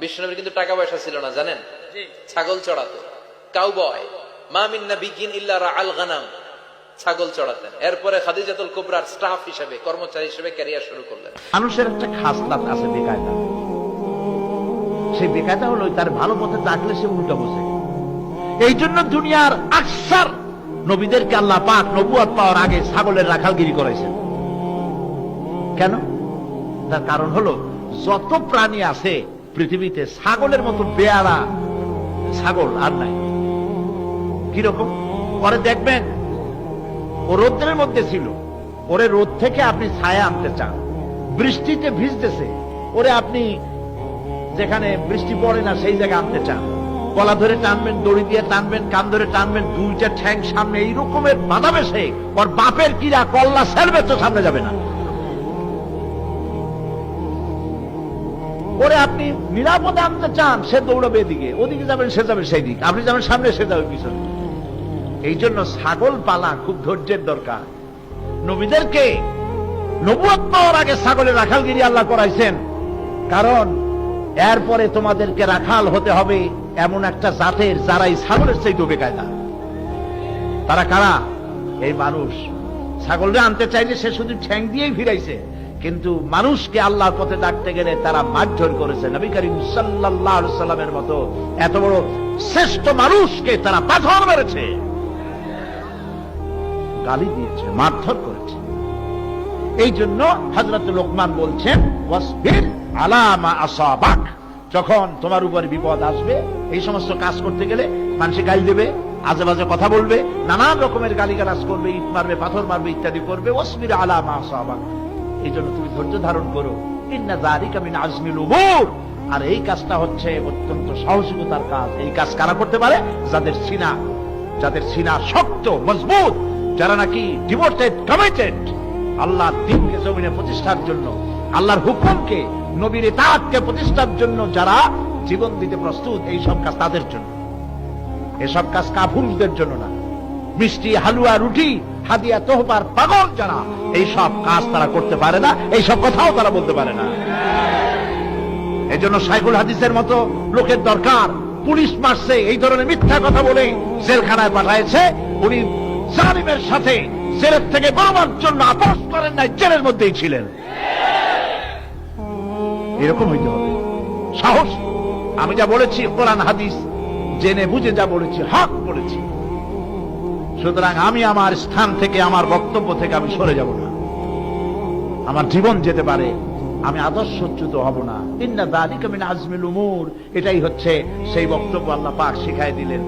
বিশ্বনবীর কিন্তু টাকা পয়সা ছিল না জানেন, ছাগল চড়াতো। কাউবয় মা মিন নাবিয়্যিন ইল্লা রাআল গানাম, ছাগল চড়াতেন। এরপরে খাদিজাতুল কুবরার স্টাফ হিসেবে, কর্মচারী হিসেবে ক্যারিয়ার শুরু করলেন। মানুষের একটা খাসলাত আছে, বেকায়দা। সেই বেকায়দা হলো তার ভালো পথে থাকলে সে উল্টা বোঝে। এই জন্য দুনিয়ার আকসার নবীদেরকে আল্লাহ পাক নবুয়ত পাওয়ার আগে ছাগলের রাখালগিরি করাইছেন। কেন? তার কারণ হলো যত প্রাণী আছে পৃথিবীতে ছাগলের মতো বেয়ারা ছাগল আর নাই। কিরকম? পরে দেখবেন ও রোদ্রের মধ্যে ছিল, ওরে রোদ থেকে আপনি ছায়া আনতে চান, বৃষ্টিতে ভিজতেছে, ওরে আপনি যেখানে বৃষ্টি পড়ে না সেই জায়গায় আনতে চান, গলা ধরে টানবেন, দড়ি দিয়ে টানবেন, কান ধরে টানবেন, দুইটা ঠ্যাং সামনে এই রকমের বাধা বেসে ওর বাপের কিরা কল্লা সেরবে তো সামনে যাবে না। ওরে আপনি নিরাপদে আনতে চান, সে দৌড়াবে এদিকে, ওদিকে যাবেন সে যাবে সেই দিক, আপনি যাবেন সামনে সে যাবে পিছনে। এই জন্য ছাগল পালা খুব ধৈর্যের দরকার। নবীদেরকে নবুয়ত পাওয়ার আগে ছাগলের রাখালগিরি আল্লাহ করাইছেন, কারণ এরপরে তোমাদেরকে রাখাল হতে হবে এমন একটা জাতের যারা এই ছাগলের চাইতে বেকায়দা। তারা কারা? এই মানুষ। ছাগলরে আনতে চাইলে সে শুধু ঠ্যাং দিয়েই ফিরাইছে, কিন্তু মানুষকে আল্লাহর পথে ডাকতে গেলে তারা মারধর করেছে। নবী করিম সাল্লাল্লাহু আলাইহি সাল্লামের মতো এত বড় শ্রেষ্ঠ মানুষকে তারা পাথর মেরেছে, গালি দিয়েছে, মারধর করেছে। এই জন্য হযরত লোকমান বলছেন, ওয়াসবির আলা মা আসাবাক, যখন তোমার উপর বিপদ আসবে, এই সমস্ত কাজ করতে গেলে মানুষে গালি দেবে, আজে বাজে কথা বলবে, নানান রকমের গালিগালাজ করবে, ইট মারবে, পাথর মারবে, ইত্যাদি করবে। ওয়াসবির আলা মা আসাবাক, এই জন্য তুমি ধৈর্য ধারণ করো। ইন্না যালিকা মিন আজমিল উমুর, আর এই কাজটা হচ্ছে অত্যন্ত সাহসিকতার কাজ। এই কাজ কারা করতে পারে? যাদের সিনা শক্ত, মজবুত, যারা নাকি ডিভোটেড, কমিটেড আল্লাহর দ্বীনকে জমিনে প্রতিষ্ঠার জন্য, আল্লাহর হুকুমকে, নবীর ইতাআতকে প্রতিষ্ঠার জন্য যারা জীবন দিতে প্রস্তুত, এই সব কাজ তাদের জন্য। এসব কাজ কাফুরদের জন্য না। মিষ্টি, হালুয়া, রুটি, হাদিয়া, তোহফার পাগল যারা, এই সব কাজ তারা করতে পারে না, এই সব কথাও তারা বলতে পারে না। এই জন্য শাইখুল হাদিসের মতো লোকের দরকার। পুলিশ মারছে এই ধরনের মিথ্যা কথা বলে জেলখানায় পাঠাইছে, উনি জালিমের সাথে জেলের থেকে বেরোবার জন্য আপোষ করেন নাই, জেলের মধ্যেই ছিলেন। এরকম হইতে হবে সাহস। আমি যা বলেছি কোরআন হাদিস জেনে বুঝে যা বলেছি, হক বলেছি। সুতরাং আমি আমার স্থান থেকে, আমার বক্তব্য থেকে আমি সরে যাব না। আমার জীবন যেতে পারে, আমি আদর্শচ্যুত হব না। ইন্না যালিকা মিন আজমিল উমুর, এটাই হচ্ছে সেই বক্তব্য আল্লাহ পাক শিখাই দিলেন।